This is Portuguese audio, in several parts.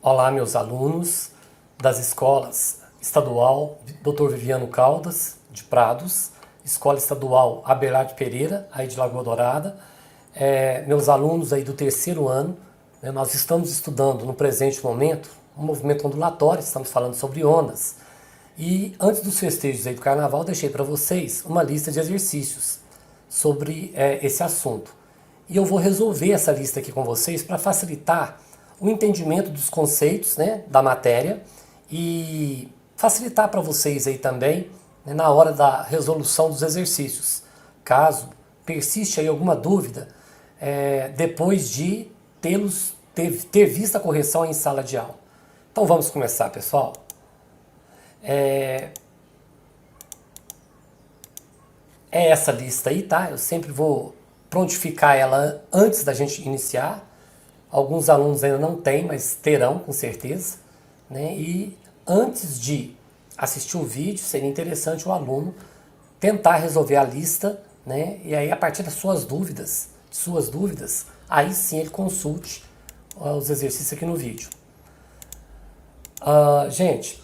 Olá, meus alunos das escolas estadual Dr. Viviano Caldas, de Prados, Escola Estadual Abelardo Pereira, aí de Lagoa Dourada, meus alunos aí do terceiro ano, né, nós estamos estudando no presente momento um movimento ondulatório, estamos falando sobre ondas. E antes dos festejos aí do Carnaval, deixei para vocês uma lista de exercícios sobre esse assunto. E eu vou resolver essa lista aqui com vocês para facilitar o entendimento dos conceitos, né, da matéria e facilitar para vocês aí também, né, na hora da resolução dos exercícios. Caso persiste aí alguma dúvida, depois de ter visto a correção em sala de aula. Então vamos começar, pessoal. É essa lista aí, tá? Eu sempre vou prontificar ela antes da gente iniciar. Alguns alunos ainda não têm, mas terão com certeza, né? E antes de assistir o vídeo, seria interessante o aluno tentar resolver a lista, né? E aí a partir das suas dúvidas, aí sim ele consulte os exercícios aqui no vídeo. Gente,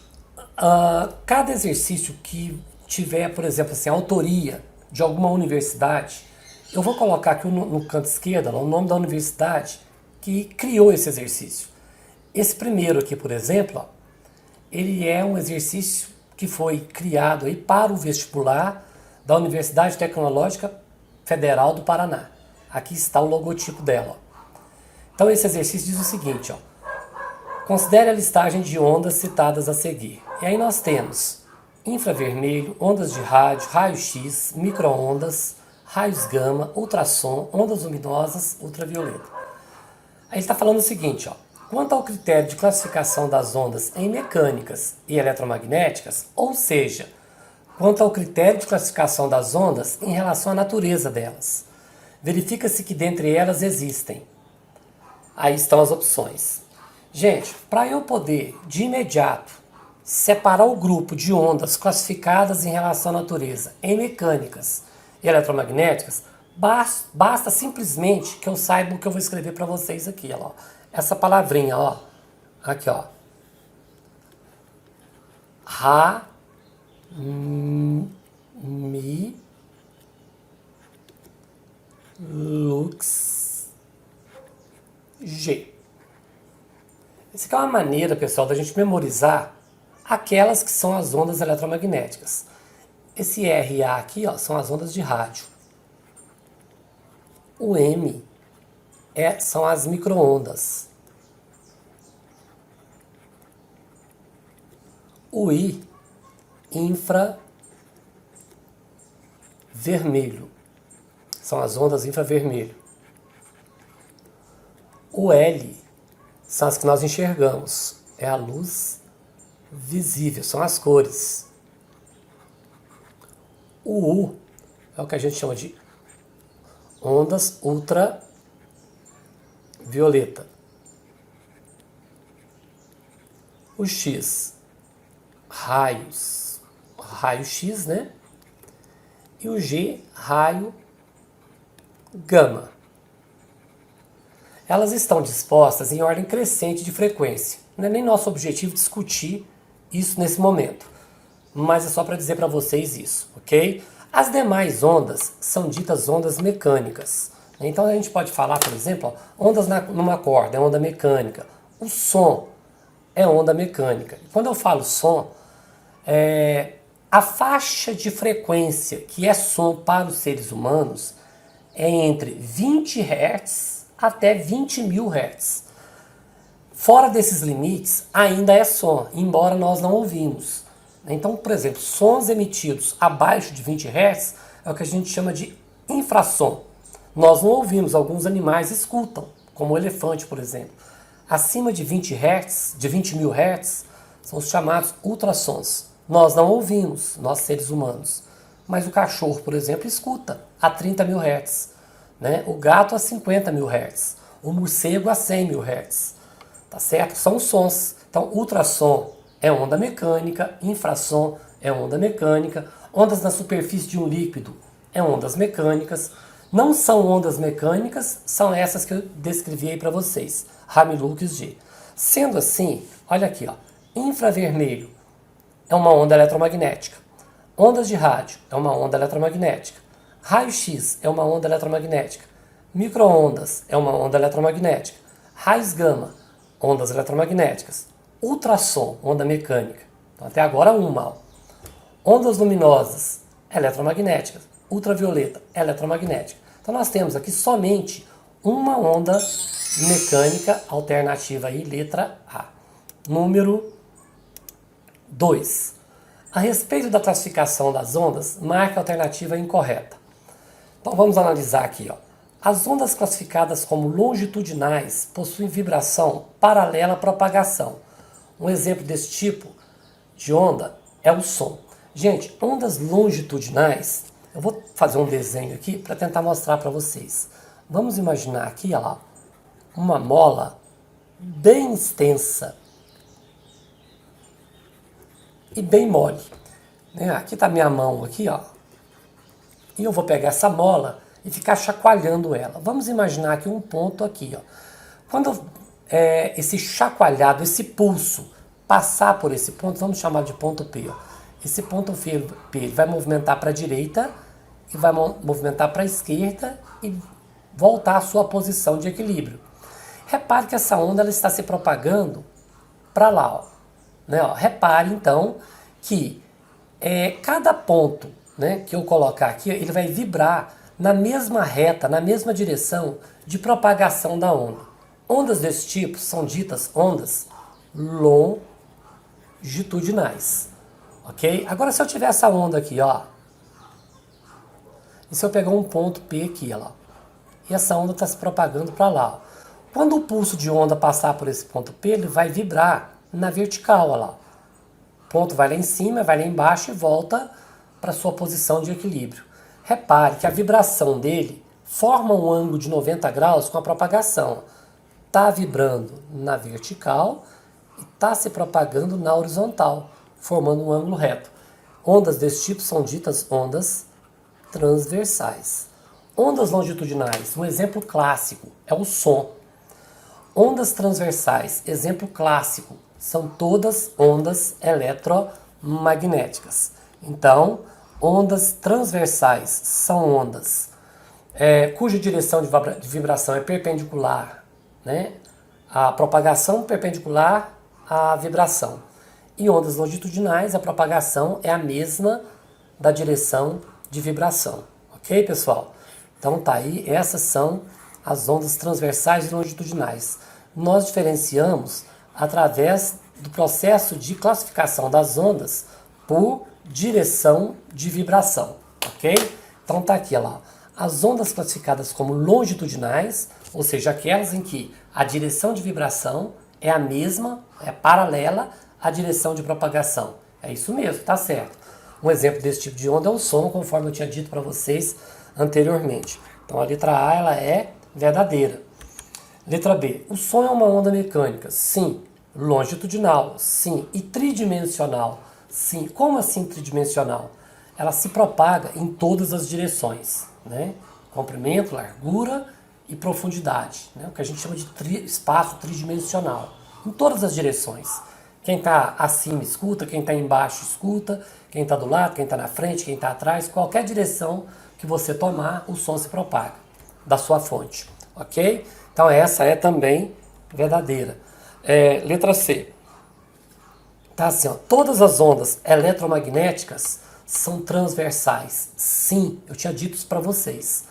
cada exercício que tiver, por exemplo, assim, autoria de alguma universidade, eu vou colocar aqui no canto esquerdo o nome da universidade que criou esse exercício. Esse primeiro aqui, por exemplo, ele é um exercício que foi criado aí para o vestibular da Universidade Tecnológica Federal do Paraná. Aqui está o logotipo dela. Então esse exercício diz o seguinte, considere a listagem de ondas citadas a seguir. E aí nós temos infravermelho, ondas de rádio, raio-x, micro-ondas, raios gama, ultrassom, ondas luminosas, ultravioleta. Aí ele está falando o seguinte, quanto ao critério de classificação das ondas em mecânicas e eletromagnéticas, ou seja, quanto ao critério de classificação das ondas em relação à natureza delas, verifica-se que dentre elas existem. Aí estão as opções. Gente, para eu poder de imediato separar o grupo de ondas classificadas em relação à natureza em mecânicas e eletromagnéticas, basta simplesmente que eu saiba o que eu vou escrever para vocês aqui, ó. Essa palavrinha, ó. Aqui, ó. Lux G. Essa aqui é uma maneira, pessoal, da gente memorizar aquelas que são as ondas eletromagnéticas. Esse RA aqui, ó, são as ondas de rádio. O M são as micro-ondas. O I, infravermelho. São as ondas infravermelho. O L são as que nós enxergamos. É a luz visível, são as cores. O U é o que a gente chama de ondas ultravioleta. O X, raio-x, né? E o G, raio gama. Elas estão dispostas em ordem crescente de frequência. Não é nem nosso objetivo discutir isso nesse momento, mas é só para dizer para vocês isso, ok? As demais ondas são ditas ondas mecânicas. Então a gente pode falar, por exemplo, ondas numa corda é onda mecânica. O som é onda mecânica. Quando eu falo som, a faixa de frequência que é som para os seres humanos é entre 20 Hz até 20.000 Hz. Fora desses limites, ainda é som, embora nós não ouvimos. Então, por exemplo, sons emitidos abaixo de 20 Hz é o que a gente chama de infrassom. Nós não ouvimos, alguns animais escutam, como o elefante, por exemplo. Acima de 20 Hz, de 20.000 Hz, são os chamados ultrassons. Nós não ouvimos, nós seres humanos. Mas o cachorro, por exemplo, escuta a 30.000 Hz. Né? O gato a 50.000 Hz. O morcego a 100.000 Hz. Tá certo? São sons. Então, ultrassom é onda mecânica, infrassom é onda mecânica, ondas na superfície de um líquido é ondas mecânicas. Não são ondas mecânicas, são essas que eu descrevi aí para vocês, Rami-Lux G. Sendo assim, olha aqui, ó, infravermelho é uma onda eletromagnética. Ondas de rádio é uma onda eletromagnética. Raio-X é uma onda eletromagnética. Micro-ondas é uma onda eletromagnética. Raios gama, ondas eletromagnéticas. Ultrassom, onda mecânica. Então, até agora uma. Ó. Ondas luminosas, eletromagnéticas. Ultravioleta, eletromagnética. Então nós temos aqui somente uma onda mecânica alternativa aí, letra A. Número 2. A respeito da classificação das ondas, marque a alternativa incorreta. Então vamos analisar aqui. Ó. As ondas classificadas como longitudinais possuem vibração paralela à propagação. Um exemplo desse tipo de onda é o som. Gente, ondas longitudinais, eu vou fazer um desenho aqui para tentar mostrar para vocês. Vamos imaginar aqui, ó lá, uma mola bem extensa e bem mole. Né? Aqui está minha mão aqui, ó. E eu vou pegar essa mola e ficar chacoalhando ela. Vamos imaginar aqui um ponto aqui, ó. Quando esse chacoalhado, esse pulso passar por esse ponto, vamos chamar de ponto P. Ó. Esse ponto P vai movimentar para a direita e vai movimentar para a esquerda e voltar à sua posição de equilíbrio. Repare que essa onda ela está se propagando para lá. Ó. Né, ó. Repare então que cada ponto, né, que eu colocar aqui, ele vai vibrar na mesma reta, na mesma direção de propagação da onda. Ondas desse tipo são ditas ondas longitudinais. Ok? Agora se eu tiver essa onda aqui, ó, e se eu pegar um ponto P aqui, ó, e essa onda está se propagando para lá. Ó. Quando o pulso de onda passar por esse ponto P, ele vai vibrar na vertical, ó lá. O ponto vai lá em cima, vai lá embaixo e volta para sua posição de equilíbrio. Repare que a vibração dele forma um ângulo de 90 graus com a propagação. Está vibrando na vertical e está se propagando na horizontal, formando um ângulo reto. Ondas desse tipo são ditas ondas transversais. Ondas longitudinais, um exemplo clássico é o som. Ondas transversais, exemplo clássico, são todas ondas eletromagnéticas. Então, ondas transversais são ondas cuja direção de vibração é perpendicular, né? A propagação perpendicular à vibração. E ondas longitudinais, a propagação é a mesma da direção de vibração. Ok, pessoal? Então tá aí, essas são as ondas transversais e longitudinais. Nós diferenciamos através do processo de classificação das ondas por direção de vibração, ok? Então tá aqui, ó lá, as ondas classificadas como longitudinais, ou seja, aquelas em que a direção de vibração é a mesma, é paralela à direção de propagação. É isso mesmo, tá certo. Um exemplo desse tipo de onda é o som, conforme eu tinha dito para vocês anteriormente. Então a letra A ela é verdadeira. Letra B. O som é uma onda mecânica? Sim. Longitudinal? Sim. E tridimensional? Sim. Como assim tridimensional? Ela se propaga em todas as direções, né? Comprimento, largura e profundidade, né? O que a gente chama de espaço tridimensional, em todas as direções. Quem está acima escuta, quem está embaixo escuta, quem está do lado, quem está na frente, quem está atrás, qualquer direção que você tomar, o som se propaga da sua fonte, ok? Então essa é também verdadeira. Letra C. Tá assim, ó, todas as ondas eletromagnéticas são transversais. Sim, eu tinha dito isso para vocês.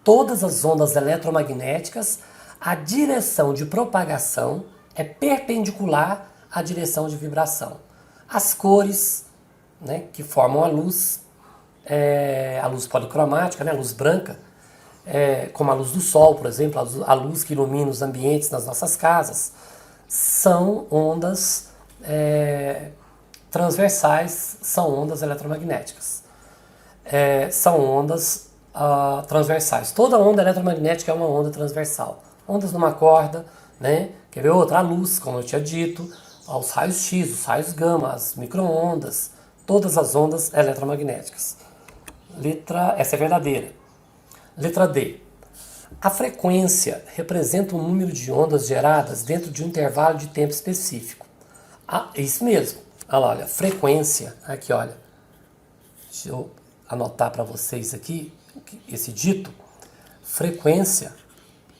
Todas as ondas eletromagnéticas, a direção de propagação é perpendicular à direção de vibração. As cores, né, que formam a luz policromática, né, a luz branca, como a luz do sol, por exemplo, a luz que ilumina os ambientes nas nossas casas, são ondas transversais, são ondas eletromagnéticas. São ondas transversais. Toda onda eletromagnética é uma onda transversal. Ondas numa corda, né? Quer ver outra? A luz, como eu tinha dito, os raios X, os raios gama, as micro-ondas, todas as ondas eletromagnéticas. Essa é verdadeira. Letra D. A frequência representa o número de ondas geradas dentro de um intervalo de tempo específico. Ah, isso mesmo. Olha lá, olha, frequência. Aqui, olha. Deixa eu anotar para vocês aqui esse dito. Frequência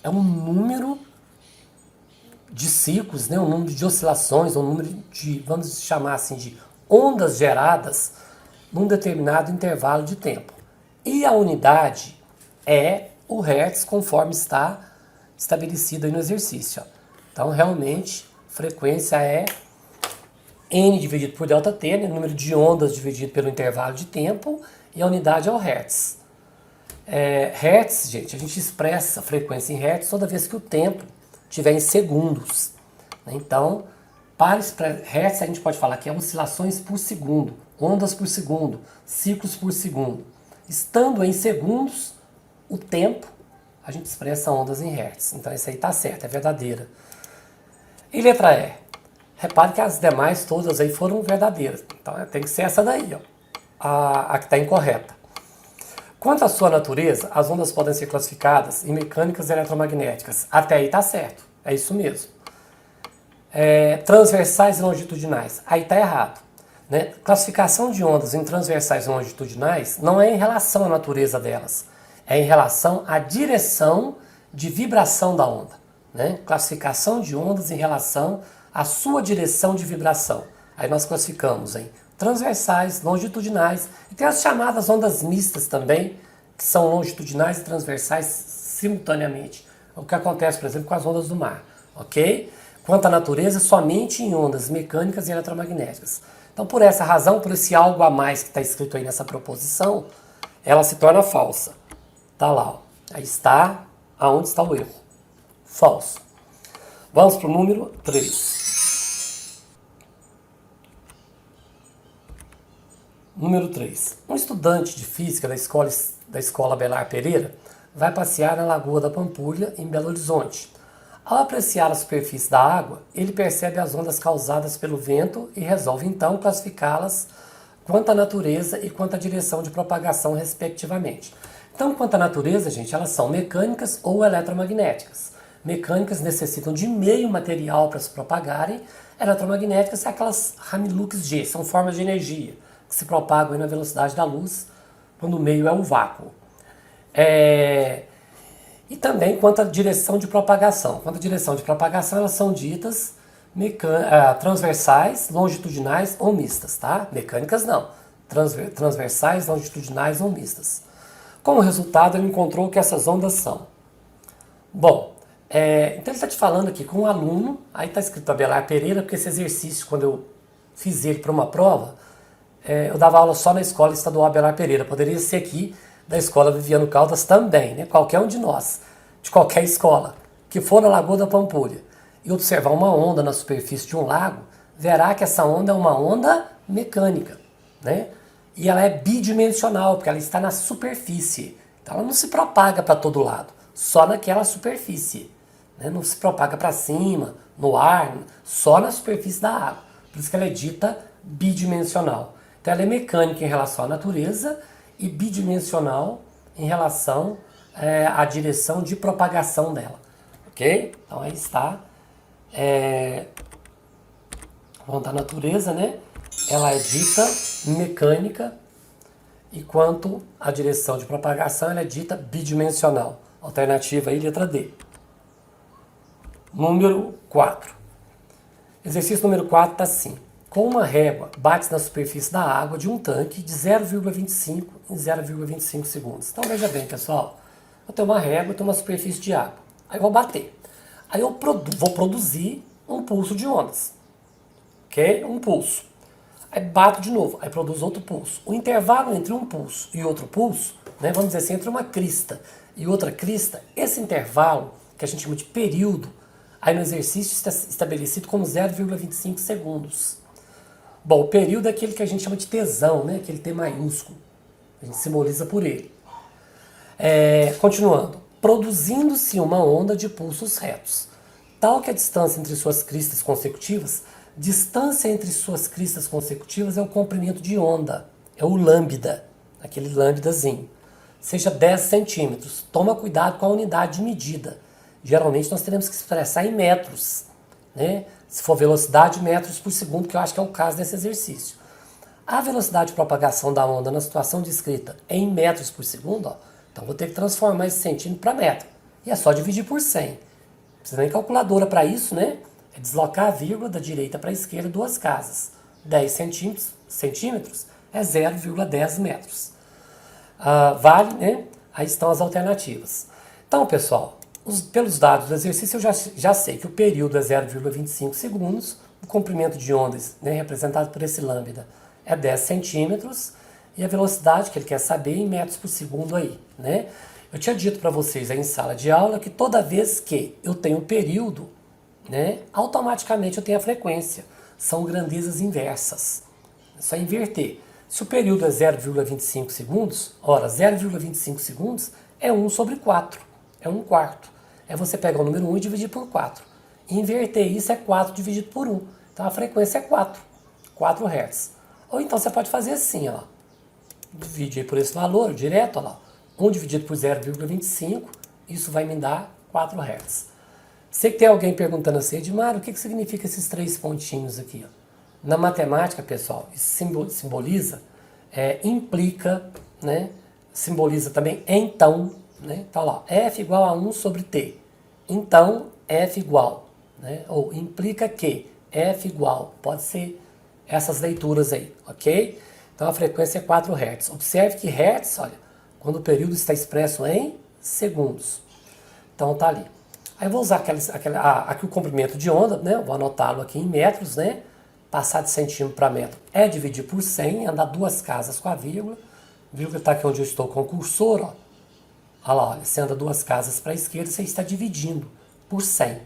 é um número de ciclos, né? Um número de oscilações, um número de, vamos chamar assim, de ondas geradas num determinado intervalo de tempo. E a unidade é o Hertz, conforme está estabelecido aí no exercício. Ó. Então, realmente, frequência é N dividido por ΔT, né? Número de ondas dividido pelo intervalo de tempo, e a unidade é o Hertz. Hertz, gente, a gente expressa a frequência em Hertz toda vez que o tempo estiver em segundos. Então, para Hertz a gente pode falar que é oscilações por segundo, ondas por segundo, ciclos por segundo. Estando em segundos, o tempo, a gente expressa ondas em Hertz. Então, isso aí está certo, é verdadeira. E letra E? Repare que as demais todas aí foram verdadeiras. Então, tem que ser essa daí, ó, a que está incorreta. Quanto à sua natureza, as ondas podem ser classificadas em mecânicas e eletromagnéticas. Até aí está certo, é isso mesmo. Transversais e longitudinais, aí está errado. Né? Classificação de ondas em transversais e longitudinais não é em relação à natureza delas, é em relação à direção de vibração da onda. Né? Classificação de ondas em relação à sua direção de vibração. Aí nós classificamos em transversais, longitudinais, e tem as chamadas ondas mistas também, que são longitudinais e transversais simultaneamente. O que acontece, por exemplo, com as ondas do mar, ok? Quanto à natureza, somente em ondas mecânicas e eletromagnéticas. Então, por essa razão, por esse algo a mais que está escrito aí nessa proposição, ela se torna falsa. Tá lá, ó. Aí está, aonde está o erro. Falso. Vamos para o número 3. Número 3. Um estudante de física da escola Belar Pereira vai passear na Lagoa da Pampulha, em Belo Horizonte. Ao apreciar a superfície da água, ele percebe as ondas causadas pelo vento e resolve então classificá-las quanto à natureza e quanto à direção de propagação, respectivamente. Então, quanto à natureza, gente, elas são mecânicas ou eletromagnéticas. Mecânicas necessitam de meio material para se propagarem, eletromagnéticas são aquelas Ramilux G, são formas de energia que se propagam na velocidade da luz, quando o meio é o vácuo. E também quanto à direção de propagação. Quanto à direção de propagação, elas são ditas transversais, longitudinais ou mistas, tá? Mecânicas não. Transversais, longitudinais ou mistas. Como resultado, ele encontrou que essas ondas são. Bom, então ele está te falando aqui com um aluno, aí está escrito Abelar Pereira, porque esse exercício, quando eu fiz ele para uma prova, eu dava aula só na escola estadual Abelar Pereira. Poderia ser aqui da escola Viviano Caldas também, né? Qualquer um de nós, de qualquer escola, que for na Lagoa da Pampulha e observar uma onda na superfície de um lago, verá que essa onda é uma onda mecânica, né? E ela é bidimensional, porque ela está na superfície. Então ela não se propaga para todo lado, só naquela superfície. Né? Não se propaga para cima, no ar, só na superfície da água. Por isso que ela é dita bidimensional. Então ela é mecânica em relação à natureza e bidimensional em relação à direção de propagação dela. Ok? Então aí está. Quanto à natureza, né? Ela é dita mecânica e quanto à direção de propagação, ela é dita bidimensional. Alternativa aí, letra D. Número 4. Exercício número 4 está assim. Com uma régua, bate na superfície da água de um tanque de 0,25 em 0,25 segundos. Então veja bem, pessoal. Eu tenho uma régua, eu tenho uma superfície de água. Aí eu vou bater. Aí eu vou produzir um pulso de ondas. Ok? Um pulso. Aí bato de novo, aí produz outro pulso. O intervalo entre um pulso e outro pulso, né, vamos dizer assim, entre uma crista e outra crista, esse intervalo, que a gente chama de período, aí no exercício está estabelecido como 0,25 segundos. Bom, o período é aquele que a gente chama de tesão, né, aquele T maiúsculo. A gente simboliza por ele. Continuando. Produzindo-se uma onda de pulsos retos, tal que a distância entre suas cristas consecutivas, distância entre suas cristas consecutivas é o comprimento de onda, é o lambda, aquele lambdazinho. seja 10 centímetros. Toma cuidado com a unidade de medida. Geralmente nós teremos que expressar em metros, né? Se for velocidade, metros por segundo, que eu acho que é o caso desse exercício. A velocidade de propagação da onda na situação descrita em metros por segundo, ó, então vou ter que transformar esse centímetro para metro. E é só dividir por 100. Não precisa nem calculadora para isso, né? É deslocar a vírgula da direita para a esquerda duas casas. 10 centímetros é 0,10 metros. Vale, né? Aí estão as alternativas. Então, pessoal, pelos dados do exercício eu já sei que o período é 0,25 segundos, o comprimento de ondas, né, representado por esse lambda, é 10 centímetros, e a velocidade que ele quer saber em metros por segundo aí, né? Eu tinha dito para vocês aí em sala de aula que toda vez que eu tenho um período, né, automaticamente eu tenho a frequência. São grandezas inversas. É só inverter. Se o período é 0,25 segundos, ora, 0,25 segundos é 1 sobre 4. É 1/4. É você pegar o número 1 e dividir por 4. Inverter isso é 4 dividido por 1. Então a frequência é 4. 4 Hz. Ou então você pode fazer assim, ó. Divide aí por esse valor, direto, ó lá. 1 dividido por 0,25, isso vai me dar 4 Hz. Sei que tem alguém perguntando assim, Edmar, o que significa esses 3 pontinhos aqui? Ó? Na matemática, pessoal, isso simboliza, implica, né? Simboliza também então, né? Então lá, F igual a 1 sobre T. Então, F igual, né? Ou implica que F igual, pode ser essas leituras aí, ok? Então a frequência é 4 Hz. Observe que Hz, olha, quando o período está expresso em segundos. Então tá ali. Aí eu vou usar aqui o comprimento de onda, né? Vou anotá-lo aqui em metros, né? Passar de centímetro para metro é dividir por 100, andar duas casas com a vírgula. A vírgula está aqui onde eu estou com o cursor, ó. Olha lá, olha, você anda duas casas para a esquerda, você está dividindo por 100,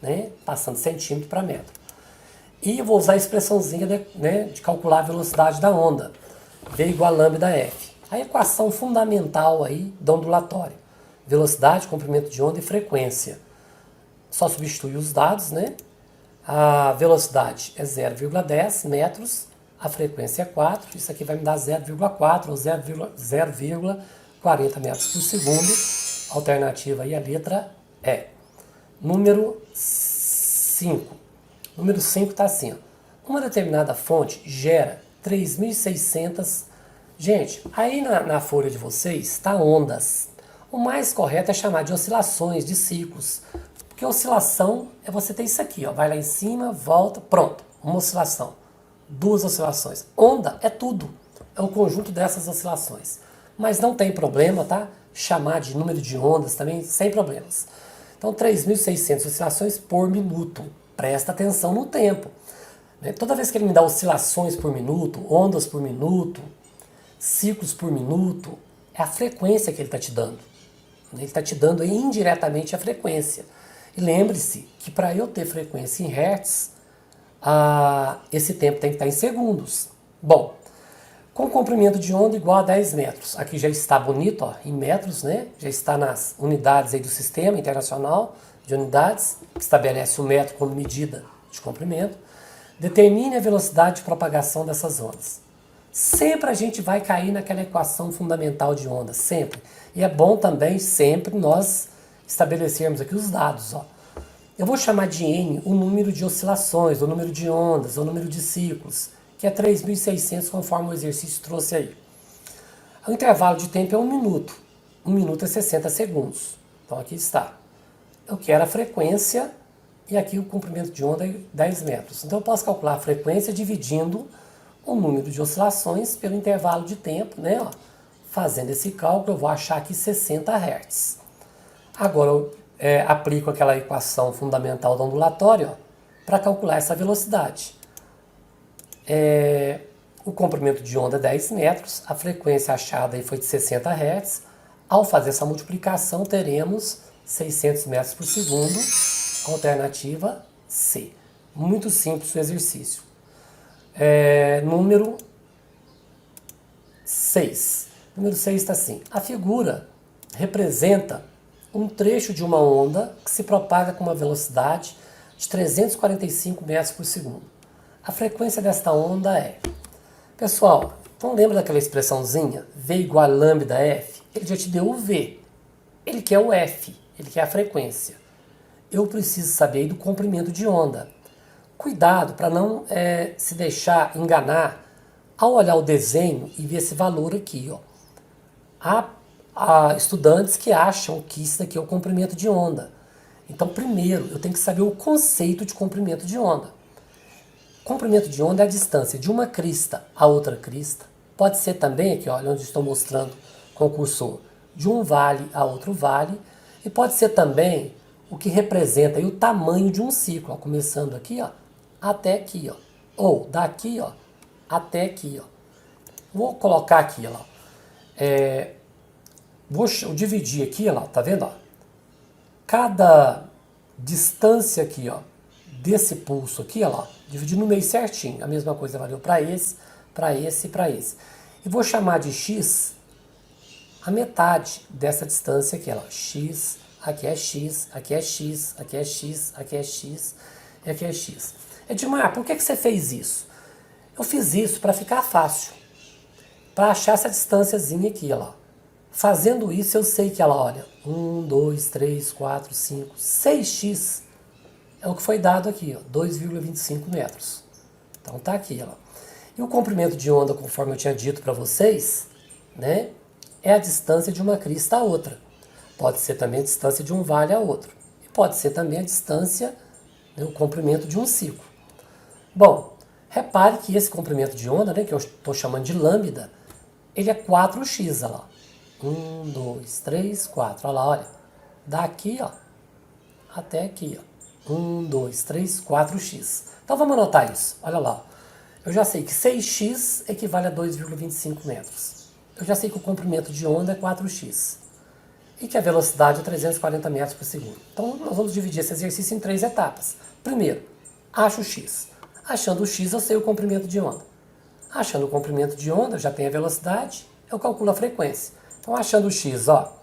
né? Passando centímetro para metro. E eu vou usar a expressãozinha de calcular a velocidade da onda. V igual a lambda F. A equação fundamental aí do ondulatório. Velocidade, comprimento de onda e frequência. Só substituir os dados, né? A velocidade é 0,10 metros, a frequência é 4, isso aqui vai me dar 0,4 ou 0,40 metros por segundo. A alternativa aí, a letra E. Número 5. Número 5 está assim, ó. Uma determinada fonte gera 3.600... Gente, aí na folha de vocês está ondas. O mais correto é chamar de oscilações, de ciclos. Porque oscilação é você ter isso aqui, ó. Vai lá em cima, volta, pronto. Uma oscilação. Duas oscilações. Onda é tudo. É o conjunto dessas oscilações. Mas não tem problema, tá? Chamar de número de ondas também, sem problemas. Então, 3.600 oscilações por minuto. Presta atenção no tempo. Toda vez que ele me dá oscilações por minuto, ondas por minuto, ciclos por minuto, é a frequência que ele está te dando. Ele está te dando aí, indiretamente a frequência. E lembre-se que para eu ter frequência em Hertz, esse tempo tem que estar em segundos. Bom, com comprimento de onda igual a 10 metros. Aqui já está bonito, ó, em metros, né? Já está nas unidades aí do Sistema Internacional de Unidades, que estabelece o metro como medida de comprimento. Determine a velocidade de propagação dessas ondas. Sempre a gente vai cair naquela equação fundamental de ondas, sempre. E é bom também sempre nós estabelecermos aqui os dados. Ó. Eu vou chamar de N o número de oscilações, o número de ondas, o número de ciclos, que é 3.600 conforme o exercício trouxe aí. O intervalo de tempo é 1 minuto. 1 minuto é 60 segundos. Então aqui está. Eu quero a frequência e aqui o comprimento de onda é 10 metros. Então eu posso calcular a frequência dividindo o número de oscilações pelo intervalo de tempo, né? Ó, fazendo esse cálculo, eu vou achar aqui 60 Hz. Agora eu aplico aquela equação fundamental do ondulatório para calcular essa velocidade. O comprimento de onda é 10 metros, a frequência achada aí foi de 60 Hz. Ao fazer essa multiplicação, teremos 600 metros por segundo, alternativa C. Muito simples o exercício. Número 6. Número 6 está assim. A figura representa um trecho de uma onda que se propaga com uma velocidade de 345 metros por segundo. A frequência desta onda é... Pessoal, então lembra daquela expressãozinha? V igual a lambda F? ele já te deu o V. Ele quer o F, ele quer a frequência. Eu preciso saber aí do comprimento de onda. Cuidado para não se deixar enganar ao olhar o desenho e ver esse valor aqui. Ó. Há estudantes que acham que isso daqui é o comprimento de onda. Então, primeiro, eu tenho que saber o conceito de comprimento de onda. Comprimento de onda é a distância de uma crista a outra crista. Pode ser também, aqui olha onde estou mostrando com o cursor, de um vale a outro vale. E pode ser também o que representa aí o tamanho de um ciclo. Ó, começando aqui, ó, até aqui. Ó, ou daqui, ó, até aqui. Ó. Vou colocar aqui, ó. Vou dividir aqui, ó, tá vendo? Ó? Cada distância aqui, ó, desse pulso aqui, ó, dividir no meio certinho. A mesma coisa valeu para esse, para esse e para esse. E vou chamar de x a metade dessa distância aqui, ó. X, aqui é x, aqui é x, aqui é x, aqui é x e aqui é x. Edmar, por que você fez isso? Eu fiz isso para ficar fácil, para achar essa distânciazinha aqui, ó. Fazendo isso, eu sei que ela, olha, 1, 2, 3, 4, 5, 6x é o que foi dado aqui, ó, 2,25 metros. Então tá aqui, ó. E o comprimento de onda, conforme eu tinha dito para vocês, né, é a distância de uma crista a outra. Pode ser também a distância de um vale a outro. E pode ser também a distância, né, o comprimento de um ciclo. Bom, repare que esse comprimento de onda, né, que eu estou chamando de lambda, ele é 4x, olha lá. 1, 2, 3, 4. Olha lá, olha. Daqui, ó, até aqui, ó. 1, 2, 3, 4x. Então vamos anotar isso. Olha lá. Eu já sei que 6x equivale a 2,25 metros. Eu já sei que o comprimento de onda é 4x. E que a velocidade é 340 metros por segundo. Então nós vamos dividir esse exercício em 3 etapas. Primeiro, acho o x. Achando o x, eu sei o comprimento de onda. Achando o comprimento de onda, eu já tenho a velocidade, eu calculo a frequência. Então, achando o x, ó,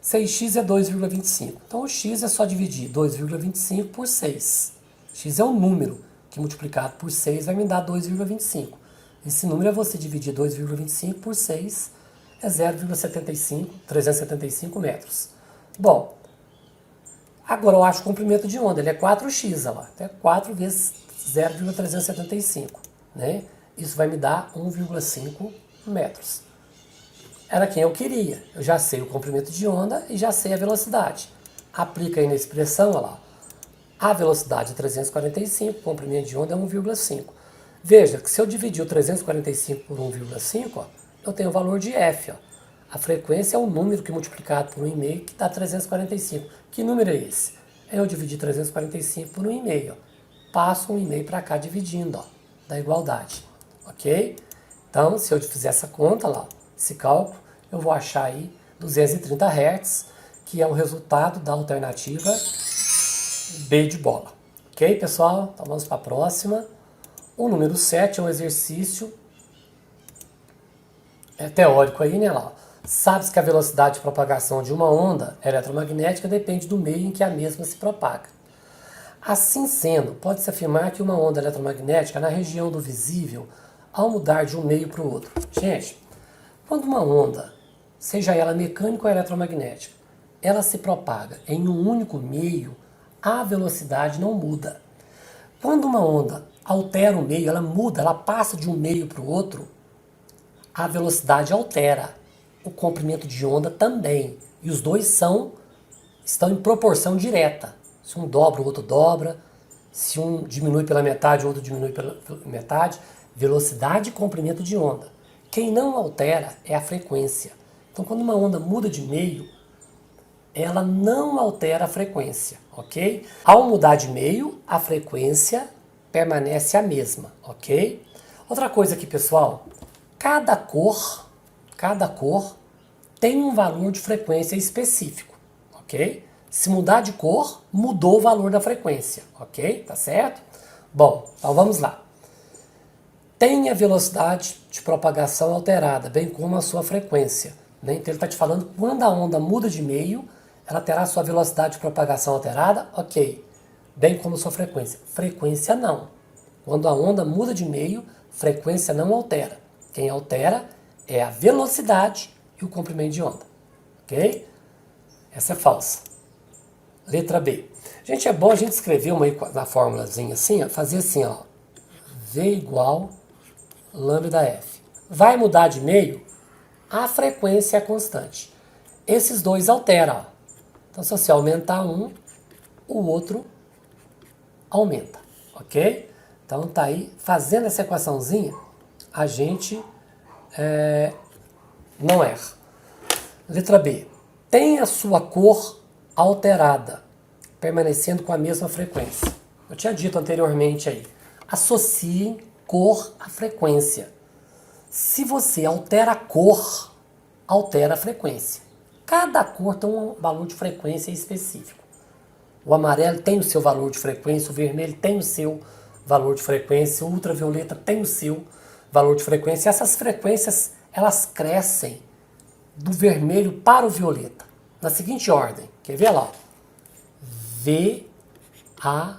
6x é 2,25. Então, o x é só dividir 2,25 por 6. X é um número que multiplicado por 6 vai me dar 2,25. Esse número é você dividir 2,25 por 6, é 0,75, 375 metros. Bom, agora eu acho o comprimento de onda, ele é 4x, olha lá. Então, é 4 vezes 0,375, né? Isso vai me dar 1,5 metros. Era quem eu queria. Eu já sei o comprimento de onda e já sei a velocidade. Aplica aí na expressão, olha lá. A velocidade é 345, o comprimento de onda é 1,5. Veja que se eu dividir o 345 por 1,5, ó, eu tenho o valor de F. Ó. A frequência é um número que multiplicado por 1,5 que dá 345. Que número é esse? Eu dividi 345 por 1,5. Passo 1,5 para cá dividindo, ó, da igualdade. Ok? Então, se eu fizer essa conta lá, esse cálculo, eu vou achar aí 230 Hz, que é o resultado da alternativa B de bola. Ok, pessoal? Então vamos para a próxima. O número 7 é um exercício teórico aí, né? Lá. Sabe-se que a velocidade de propagação de uma onda eletromagnética depende do meio em que a mesma se propaga. Assim sendo, pode-se afirmar que uma onda eletromagnética na região do visível, ao mudar de um meio para o outro. Gente, quando uma onda, seja ela mecânica ou eletromagnética, ela se propaga em um único meio, a velocidade não muda. Quando uma onda altera o meio, ela muda, ela passa de um meio para o outro, a velocidade altera. O comprimento de onda também. E os dois estão em proporção direta. Se um dobra, o outro dobra. Se um diminui pela metade, o outro diminui pela metade. Velocidade e comprimento de onda. Quem não altera é a frequência. Então, quando uma onda muda de meio, ela não altera a frequência, ok? Ao mudar de meio, a frequência permanece a mesma, ok? Outra coisa aqui, pessoal, cada cor tem um valor de frequência específico, ok? Se mudar de cor, mudou o valor da frequência, ok? Tá certo? Bom, então vamos lá. Tem a velocidade de propagação alterada, bem como a sua frequência. Né? Então ele está te falando que quando a onda muda de meio, ela terá a sua velocidade de propagação alterada, ok. Bem como a sua frequência. Frequência não. Quando a onda muda de meio, frequência não altera. Quem altera é a velocidade e o comprimento de onda. ok? Essa é falsa. Letra B. Gente, é bom a gente escrever na fórmulazinha assim, ó, fazer assim, ó, V igual lambda F. Vai mudar de meio? A frequência é constante. Esses dois alteram, ó. Então, se você aumentar um, o outro aumenta, ok? Então, tá aí, fazendo essa equaçãozinha, a gente não erra. Letra B. Tem a sua cor alterada, permanecendo com a mesma frequência. Eu tinha dito anteriormente aí, associem cor à frequência. Se você altera a cor, altera a frequência. Cada cor tem um valor de frequência específico. O amarelo tem o seu valor de frequência, o vermelho tem o seu valor de frequência, o ultravioleta tem o seu valor de frequência. E essas frequências, elas crescem do vermelho para o violeta, na seguinte ordem. Quer ver lá? V, A,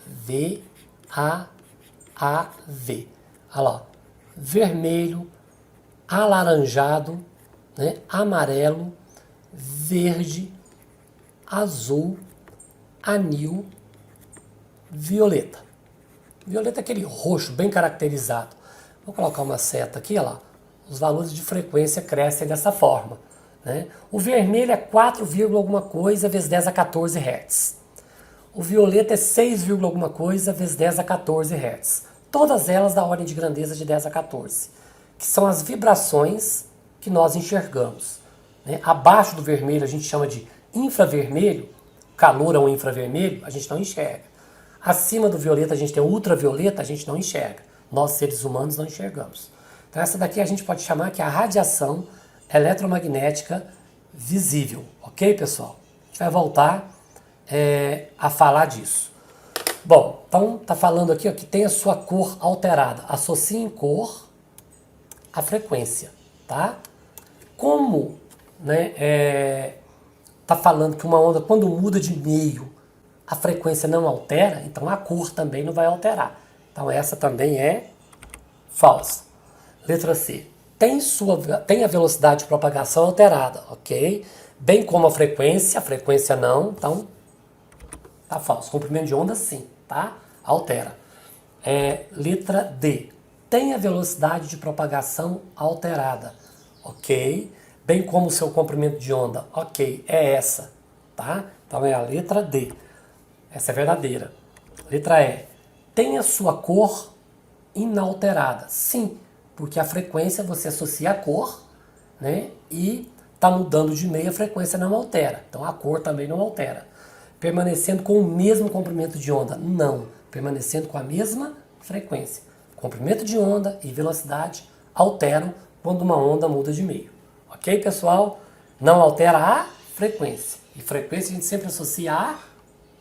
V, A, V. Olha lá. Vermelho, alaranjado, né? Amarelo, verde, azul, anil, violeta. Violeta é aquele roxo bem caracterizado. Vou colocar uma seta aqui, olha lá. Os valores de frequência crescem dessa forma, né? O vermelho é 4, alguma coisa vezes 10 a 14 Hz. O violeta é 6, alguma coisa vezes 10 a 14 Hz. Todas elas da ordem de grandeza de 10 a 14, que são as vibrações que nós enxergamos, né? Abaixo do vermelho a gente chama de infravermelho, calor é um infravermelho, a gente não enxerga. Acima do violeta a gente tem o ultravioleta, a gente não enxerga. Nós, seres humanos, não enxergamos. Então essa daqui a gente pode chamar que é a radiação eletromagnética visível. Ok, pessoal? A gente vai voltar a falar disso. Bom, então tá falando aqui ó, que tem a sua cor alterada. Associe em cor a frequência, tá? Como, né, tá falando que uma onda, quando muda de meio, a frequência não altera, então a cor também não vai alterar. Então essa também é falsa. Letra C. Tem a velocidade de propagação alterada, ok? Bem como a frequência não, então tá falso. Comprimento de onda sim, tá? Altera. Letra D. Tem a velocidade de propagação alterada, ok? Bem como o seu comprimento de onda, ok? É essa, tá? Então é a letra D. Essa é verdadeira. Letra E. Tem a sua cor inalterada. Sim, porque a frequência você associa a cor, né? E está mudando de meio, a frequência não altera. Então a cor também não altera. Permanecendo com o mesmo comprimento de onda? Não. Permanecendo com a mesma frequência. Comprimento de onda e velocidade alteram quando uma onda muda de meio. Ok, pessoal? Não altera a frequência. E frequência a gente sempre associa a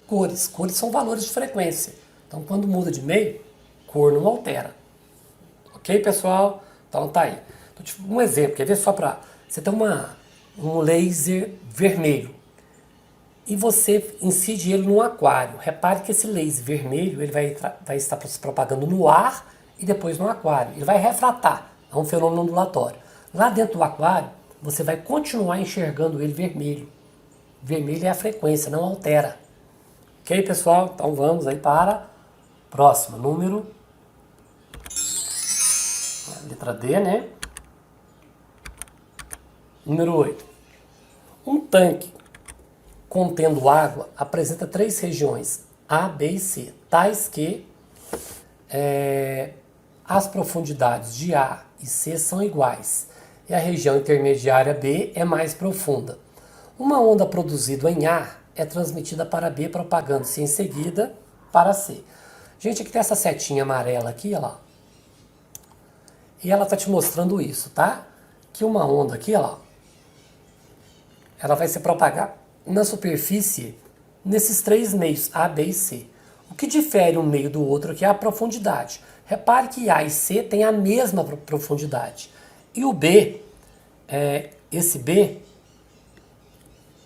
cores. Cores são valores de frequência. Então quando muda de meio, cor não altera. Ok, pessoal? Então tá aí. Então, tipo, um exemplo, quer ver só para... Você tem um laser vermelho e você incide ele num aquário. Repare que esse laser vermelho ele vai estar se propagando no ar e depois no aquário. Ele vai refratar, é um fenômeno ondulatório. Lá dentro do aquário, você vai continuar enxergando ele vermelho. Vermelho é a frequência, não altera. Ok, pessoal? Então vamos aí para a próxima. Letra D, né? Número 8. Um tanque contendo água apresenta 3 regiões, A, B e C, tais que as profundidades de A e C são iguais e a região intermediária B é mais profunda. Uma onda produzida em A é transmitida para B, propagando-se em seguida para C. Gente, aqui tem essa setinha amarela aqui, olha lá. E ela está te mostrando isso, tá? Que uma onda aqui, olha lá, ela vai se propagar na superfície nesses 3 meios, A, B e C. O que difere um meio do outro aqui é a profundidade. Repare que A e C têm a mesma profundidade. E o B, esse B,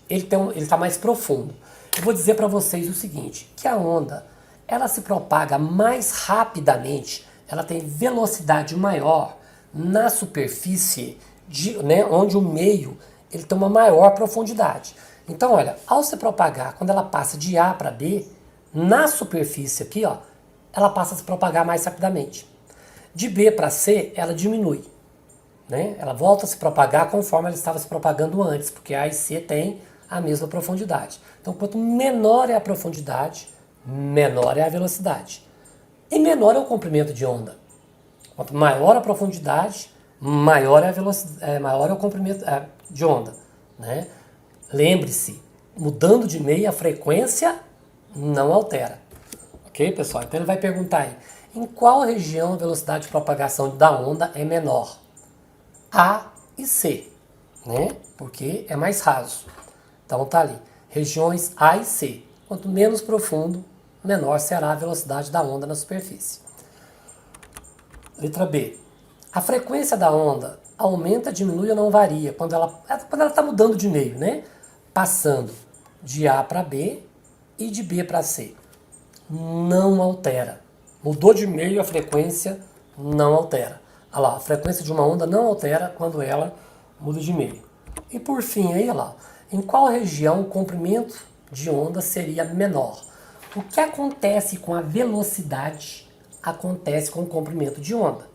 ele está mais profundo. Eu vou dizer para vocês o seguinte, que a onda, ela se propaga mais rapidamente, ela tem velocidade maior na superfície, onde o meio ele tem uma maior profundidade. Então, olha, ao se propagar, quando ela passa de A para B, na superfície aqui, ó, ela passa a se propagar mais rapidamente. De B para C, ela diminui, né? Ela volta a se propagar conforme ela estava se propagando antes, porque A e C têm a mesma profundidade. Então, quanto menor é a profundidade, menor é a velocidade. E menor é o comprimento de onda. Quanto maior a profundidade, maior é a velocidade, maior é o comprimento de onda, né? Lembre-se, mudando de meio, a frequência não altera. Ok, pessoal? Então ele vai perguntar aí, em qual região a velocidade de propagação da onda é menor? A e C, né? Porque é mais raso. Então tá ali, regiões A e C. Quanto menos profundo, menor será a velocidade da onda na superfície. Letra B. A frequência da onda aumenta, diminui ou não varia quando ela está mudando de meio, né? Passando de A para B e de B para C. Não altera. Mudou de meio, a frequência não altera. Olha lá, a frequência de uma onda não altera quando ela muda de meio. E por fim, aí, olha lá, em qual região o comprimento de onda seria menor? O que acontece com a velocidade acontece com o comprimento de onda.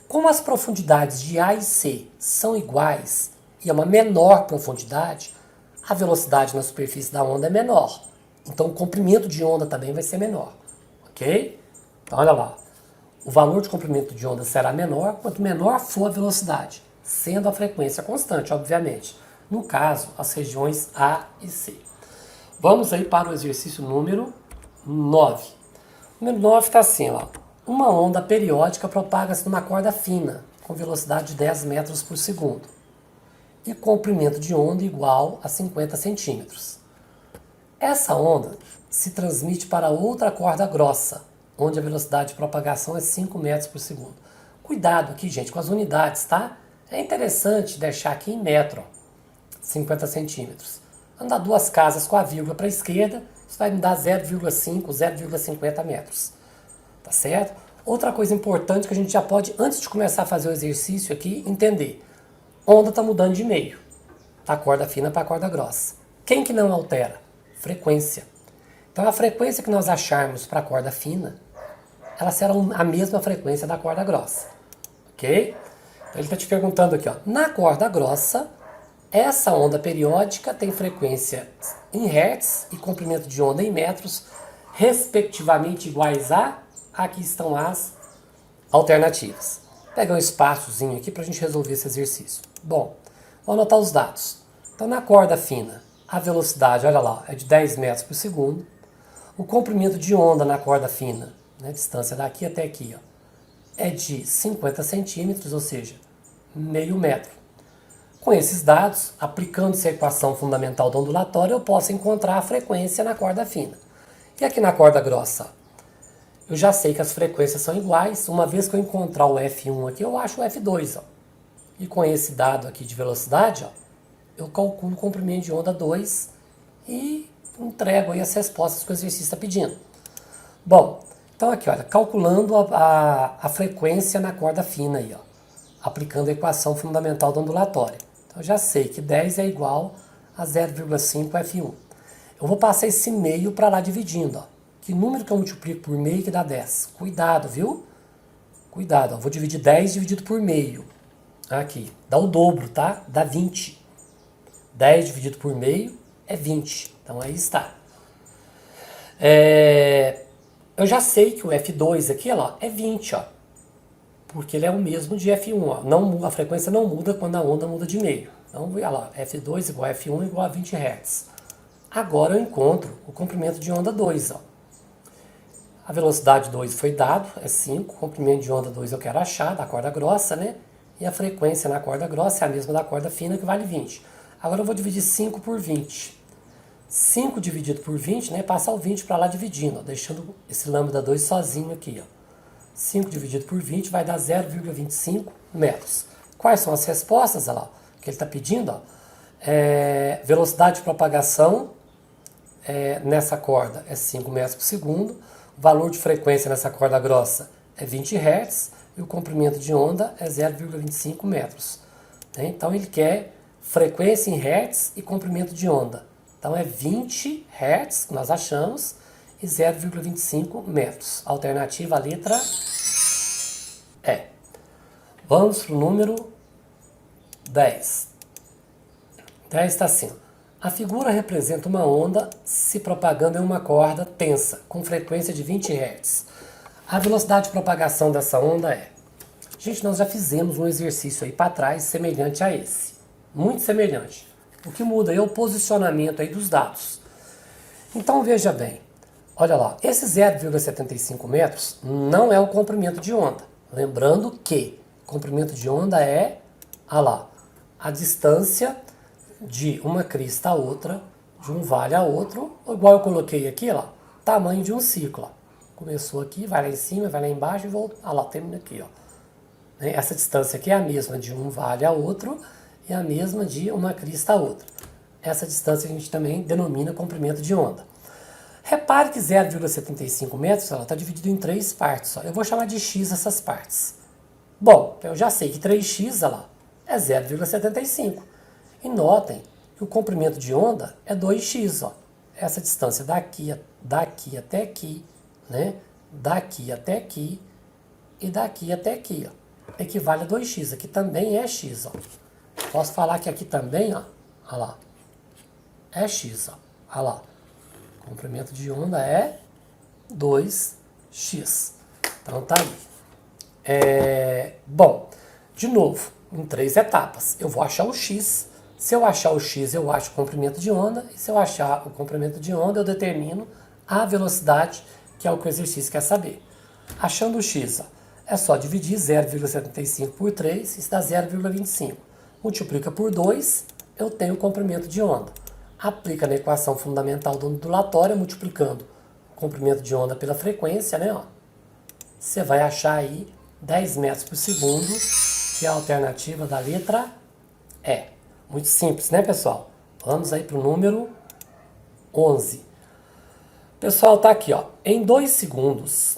Como as profundidades de A e C são iguais e é uma menor profundidade, a velocidade na superfície da onda é menor. Então o comprimento de onda também vai ser menor. Ok? Então olha lá. O valor de comprimento de onda será menor quanto menor for a velocidade, sendo a frequência constante, obviamente. No caso, as regiões A e C. Vamos aí para o exercício número 9. O número 9 está assim, ó. Uma onda periódica propaga-se numa corda fina, com velocidade de 10 metros por segundo, e comprimento de onda igual a 50 centímetros. Essa onda se transmite para outra corda grossa, onde a velocidade de propagação é 5 metros por segundo. Cuidado aqui, gente, com as unidades, tá? É interessante deixar aqui em metro, 50 centímetros. Andar duas casas com a vírgula para a esquerda, isso vai me dar 0,5, 0,50 metros. Tá certo? Outra coisa importante que a gente já pode, antes de começar a fazer o exercício aqui, entender. Onda está mudando de meio. Da corda fina para a corda grossa. Quem que não altera? Frequência. Então a frequência que nós acharmos para a corda fina, ela será a mesma frequência da corda grossa. Ok? Então ele está te perguntando aqui, ó. Na corda grossa, essa onda periódica tem frequência em hertz e comprimento de onda em metros, respectivamente iguais a... Aqui estão as alternativas. Vou pegar um espaçozinho aqui para a gente resolver esse exercício. Bom, vou anotar os dados. Então, na corda fina, a velocidade, olha lá, é de 10 metros por segundo. O comprimento de onda na corda fina, né, distância daqui até aqui, ó, é de 50 centímetros, ou seja, meio metro. Com esses dados, aplicando-se a equação fundamental do ondulatório, eu posso encontrar a frequência na corda fina. E aqui na corda grossa, eu já sei que as frequências são iguais. Uma vez que eu encontrar o F1 aqui, eu acho o F2. Ó. E com esse dado aqui de velocidade, ó, eu calculo o comprimento de onda 2 e entrego aí as respostas que o exercício está pedindo. Bom, então aqui, olha, calculando a frequência na corda fina aí, ó, aplicando a equação fundamental do ondulatório. Então eu já sei que 10 é igual a 0,5 F1. Eu vou passar esse meio para lá dividindo, ó. Que número que eu multiplico por meio que dá 10? Cuidado, viu? Cuidado, ó. Vou dividir 10 dividido por meio. Aqui, dá o dobro, tá? Dá 20. 10 dividido por meio é 20. Então aí está. Eu já sei que o F2 aqui, ó, é 20, ó. Porque ele é o mesmo de F1, ó. Não, a frequência não muda quando a onda muda de meio. Então, olha lá, F2 igual a F1 igual a 20 Hz. Agora eu encontro o comprimento de onda 2, ó. A velocidade 2 foi dado, é 5. O comprimento de onda 2 eu quero achar, da corda grossa, né? E a frequência na corda grossa é a mesma da corda fina, que vale 20. Agora eu vou dividir 5 por 20. 5 dividido por 20, né? Passar o 20 para lá dividindo, ó, deixando esse lambda 2 sozinho aqui, ó. 5 dividido por 20 vai dar 0,25 metros. Quais são as respostas? Olha lá, que ele está pedindo, ó. Velocidade de propagação nessa corda é 5 metros por segundo. O valor de frequência nessa corda grossa é 20 Hz e o comprimento de onda é 0,25 metros. Né? Então ele quer frequência em hertz e comprimento de onda. Então é 20 hertz, que nós achamos, e 0,25 metros. Alternativa, a letra E. Vamos para o número 10. 10 está assim. A figura representa uma onda se propagando em uma corda tensa, com frequência de 20 Hz. A velocidade de propagação dessa onda é... Gente, nós já fizemos um exercício aí para trás semelhante a esse. Muito semelhante. O que muda é o posicionamento aí dos dados. Então veja bem. Olha lá, esse 0,75 metros não é o comprimento de onda. Lembrando que o comprimento de onda é, olha lá, a distância de uma crista a outra, de um vale a outro, igual eu coloquei aqui, ó, tamanho de um ciclo. Ó. Começou aqui, vai lá em cima, vai lá embaixo e volta. Olha lá, termina aqui. Ó. Essa distância aqui é a mesma de um vale a outro e a mesma de uma crista a outra. Essa distância a gente também denomina comprimento de onda. Repare que 0,75 metros está dividido em 3 partes. Ó. Eu vou chamar de x essas partes. Bom, eu já sei que 3x olha lá, é 0,75. E notem que o comprimento de onda é 2x. Ó. Essa distância daqui até aqui, né? Daqui até aqui e daqui até aqui. Ó. Equivale a 2x. Aqui também é x. Ó. Posso falar que aqui também, ó, olha lá, é x. Ó. Olha lá. O comprimento de onda é 2x. Então tá aí. Bom, de novo, em 3 etapas. Eu vou achar o x. Se eu achar o x, eu acho o comprimento de onda. E se eu achar o comprimento de onda, eu determino a velocidade, que é o que o exercício quer saber. Achando o x, ó, é só dividir 0,75 por 3, isso dá 0,25. Multiplica por 2, eu tenho o comprimento de onda. Aplica na equação fundamental da ondulatória, multiplicando o comprimento de onda pela frequência, né? Ó. Você vai achar aí 10 metros por segundo, que é a alternativa da letra E. Muito simples, né, pessoal? Vamos aí para o número 11. Pessoal, tá aqui, ó. Em 2 segundos,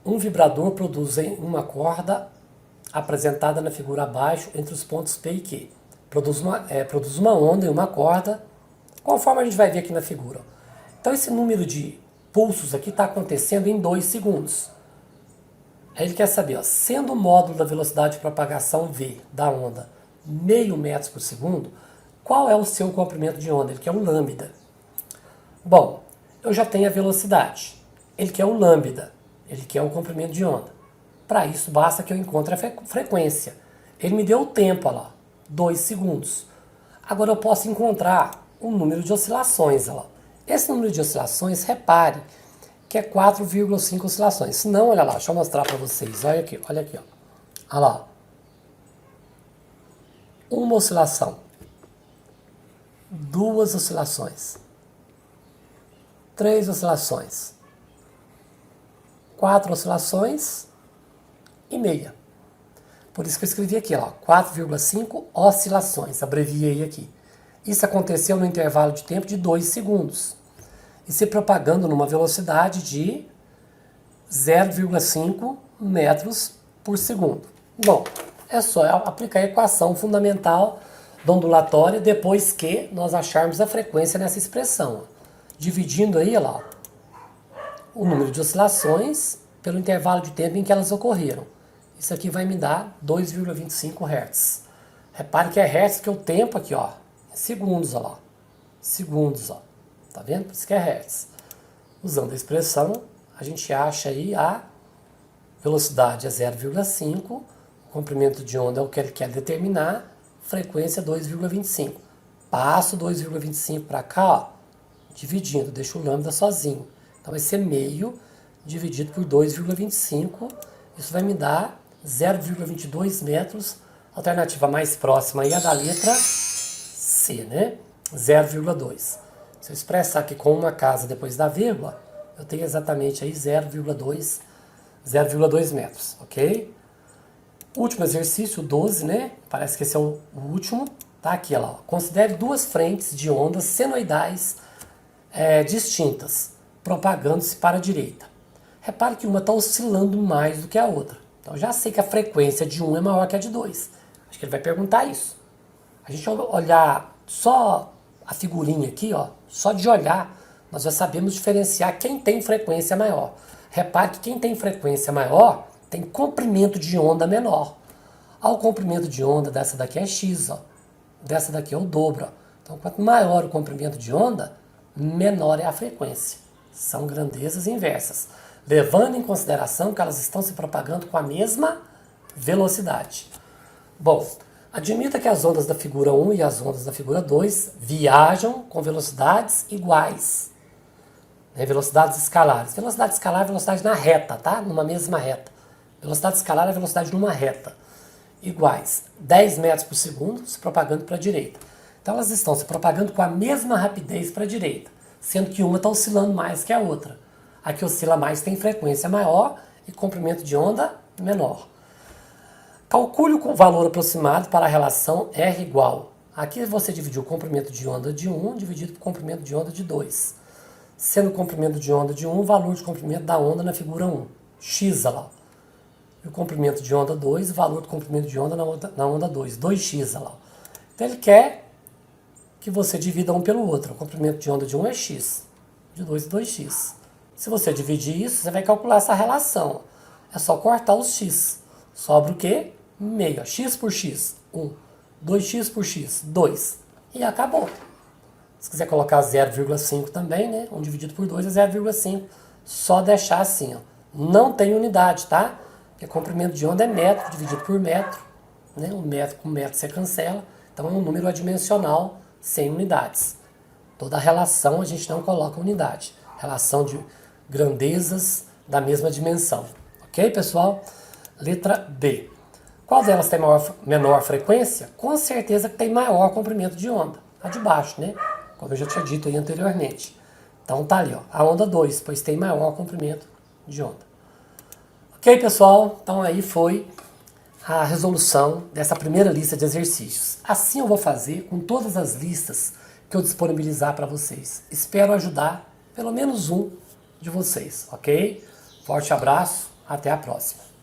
um vibrador produz uma corda apresentada na figura abaixo entre os pontos P e Q. Produz uma onda em uma corda, conforme a gente vai ver aqui na figura. Então, esse número de pulsos aqui está acontecendo em 2 segundos. Aí ele quer saber, ó, sendo o módulo da velocidade de propagação V da onda meio metros por segundo, qual é o seu comprimento de onda? Ele quer um lambda. Bom, eu já tenho a velocidade. Ele quer o lambda. Ele quer o comprimento de onda. Para isso, basta que eu encontre a frequência. Ele me deu o tempo, olha lá, 2 segundos. Agora eu posso encontrar o número de oscilações. Olha lá. Esse número de oscilações, repare, que é 4,5 oscilações. Se não, olha lá, deixa eu mostrar para vocês. Olha aqui, ó. Olha lá. Uma oscilação. 2 oscilações. 3 oscilações. 4 oscilações e meia. Por isso que eu escrevi aqui, ó, 4,5 oscilações. Abreviei aqui. Isso aconteceu no intervalo de tempo de 2 segundos. E se propagando numa velocidade de 0,5 metros por segundo. Bom, é só aplicar a equação fundamental da ondulatória depois que nós acharmos a frequência nessa expressão. Dividindo aí, ó, o número de oscilações pelo intervalo de tempo em que elas ocorreram. Isso aqui vai me dar 2,25 Hz. Repare que é Hz que é o tempo aqui, ó, segundos, ó lá. Segundos, ó. Tá vendo? Por isso que é Hz. Usando a expressão, a gente acha aí a velocidade é 0,5, o comprimento de onda é o que ele quer determinar, frequência 2,25. Passo 2,25 para cá, ó, dividindo, deixo o lambda sozinho. Então vai ser meio dividido por 2,25, isso vai me dar 0,22 metros, alternativa mais próxima aí é a da letra C, né? 0,2. Se eu expressar aqui com uma casa depois da vírgula, eu tenho exatamente aí 0,2 metros, ok? Último exercício, 12, né? Parece que esse é o último. Tá aqui, ó. Considere 2 frentes de ondas senoidais distintas, propagando-se para a direita. Repare que uma está oscilando mais do que a outra. Então, eu já sei que a frequência de um é maior que a de 2. Acho que ele vai perguntar isso. A gente olhar só a figurinha aqui, ó, só de olhar, nós já sabemos diferenciar quem tem frequência maior. Repare que quem tem frequência maior tem comprimento de onda menor. O comprimento de onda dessa daqui é x, ó. Dessa daqui é o dobro. Ó. Então, quanto maior o comprimento de onda, menor é a frequência. São grandezas inversas, levando em consideração que elas estão se propagando com a mesma velocidade. Bom, admita que as ondas da figura 1 e as ondas da figura 2 viajam com velocidades iguais. Velocidades escalares. Velocidade escalar é velocidade na reta, tá? Numa mesma reta. Velocidade escalar é velocidade numa reta. Iguais. 10 metros por segundo se propagando para a direita. Então elas estão se propagando com a mesma rapidez para a direita, sendo que uma está oscilando mais que a outra. A que oscila mais tem frequência maior e comprimento de onda menor. Calcule o valor aproximado para a relação R igual. Aqui você dividiu o comprimento de onda de 1 dividido pelo comprimento de onda de 2. Sendo o comprimento de onda de 1 o valor de comprimento da onda na figura 1. X lá. E o comprimento de onda 2, o valor do comprimento de onda na onda 2. 2x lá. Então ele quer que você divida um pelo outro. O comprimento de onda de 1 é x. De 2 é 2x. Se você dividir isso, você vai calcular essa relação. É só cortar os x. Sobra o quê? Meio. X por x, 1. 2x por x, 2. E acabou. Se quiser colocar 0,5 também, né? 1 dividido por 2 é 0,5. Só deixar assim, ó. Não tem unidade, tá? Porque comprimento de onda é metro dividido por metro. Né? Um metro com metro você cancela. Então é um número adimensional sem unidades. Toda relação a gente não coloca unidade. Relação de grandezas da mesma dimensão. Ok, pessoal? Letra B. Qual delas tem menor frequência? Com certeza que tem maior comprimento de onda. A de baixo, né? Como eu já tinha dito aí anteriormente. Então tá ali, ó, a onda 2, pois tem maior comprimento de onda. Ok, pessoal? Então aí foi a resolução dessa primeira lista de exercícios. Assim eu vou fazer com todas as listas que eu disponibilizar para vocês. Espero ajudar pelo menos um de vocês, ok? Forte abraço, até a próxima.